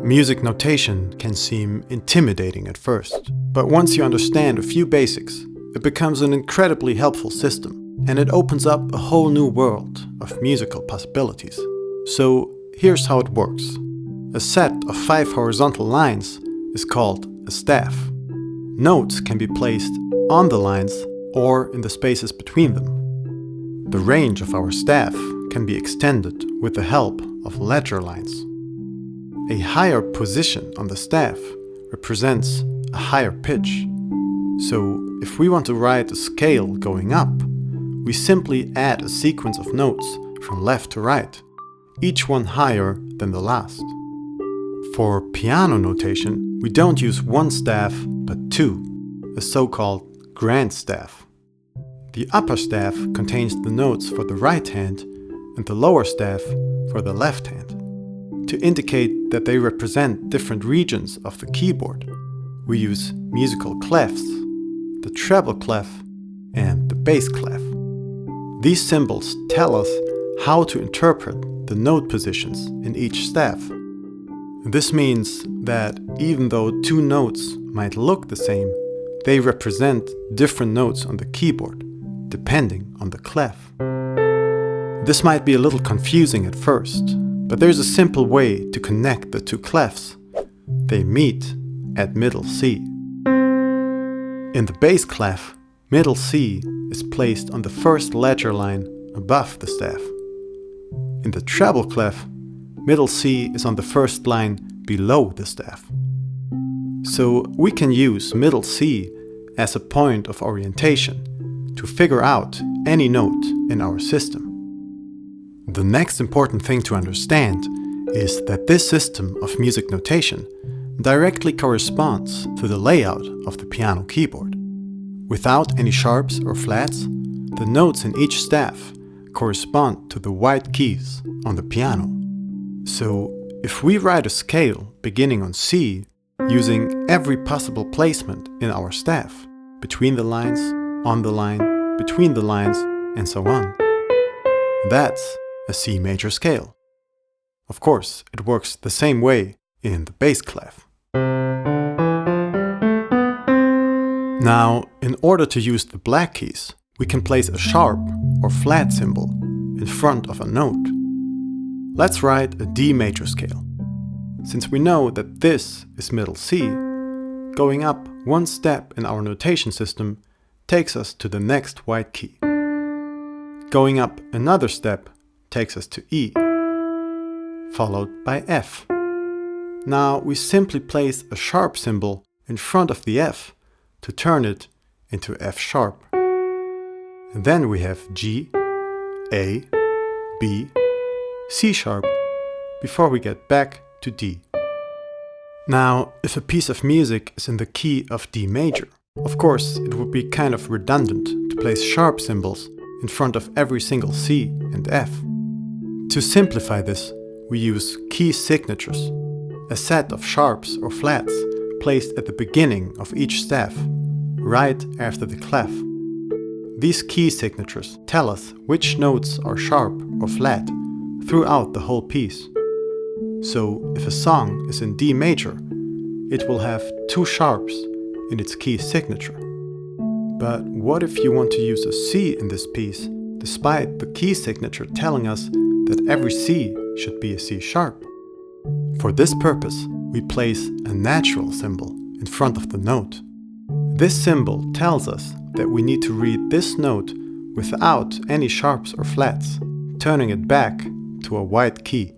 Music notation can seem intimidating at first, but once you understand a few basics, it becomes an incredibly helpful system, and it opens up a whole new world of musical possibilities. So here's how it works. A set of 5 horizontal lines is called a staff. Notes can be placed on the lines or in the spaces between them. The range of our staff can be extended with the help of ledger lines. A higher position on the staff represents a higher pitch. So if we want to write a scale going up, we simply add a sequence of notes from left to right, each one higher than the last. For piano notation, we don't use one staff but 2, a so-called grand staff. The upper staff contains the notes for the right hand and the lower staff for the left hand. To indicate that they represent different regions of the keyboard, we use musical clefs, the treble clef and the bass clef. These symbols tell us how to interpret the note positions in each staff. This means that even though 2 notes might look the same, they represent different notes on the keyboard, depending on the clef. This might be a little confusing at first, but there's a simple way to connect the 2 clefs. They meet at middle C. In the bass clef, middle C is placed on the first ledger line above the staff. In the treble clef, middle C is on the first line below the staff. So we can use middle C as a point of orientation to figure out any note in our system. The next important thing to understand is that this system of music notation directly corresponds to the layout of the piano keyboard. Without any sharps or flats, the notes in each staff correspond to the white keys on the piano. So if we write a scale beginning on C using every possible placement in our staff, between the lines, on the line, between the lines, and so on, that's a C major scale. Of course, it works the same way in the bass clef. Now, in order to use the black keys, we can place a sharp or flat symbol in front of a note. Let's write a D major scale. Since we know that this is middle C, going up one step in our notation system takes us to the next white key. Going up another step takes us to E, followed by F. Now we simply place a sharp symbol in front of the F to turn it into F sharp. And then we have G, A, B, C sharp before we get back to D. Now, if a piece of music is in the key of D major, of course it would be kind of redundant to place sharp symbols in front of every single C and F. To simplify this, we use key signatures, a set of sharps or flats placed at the beginning of each staff, right after the clef. These key signatures tell us which notes are sharp or flat throughout the whole piece. So if a song is in D major, it will have 2 sharps in its key signature. But what if you want to use a C in this piece, despite the key signature telling us that every C should be a C sharp? For this purpose, we place a natural symbol in front of the note. This symbol tells us that we need to read this note without any sharps or flats, turning it back to a white key.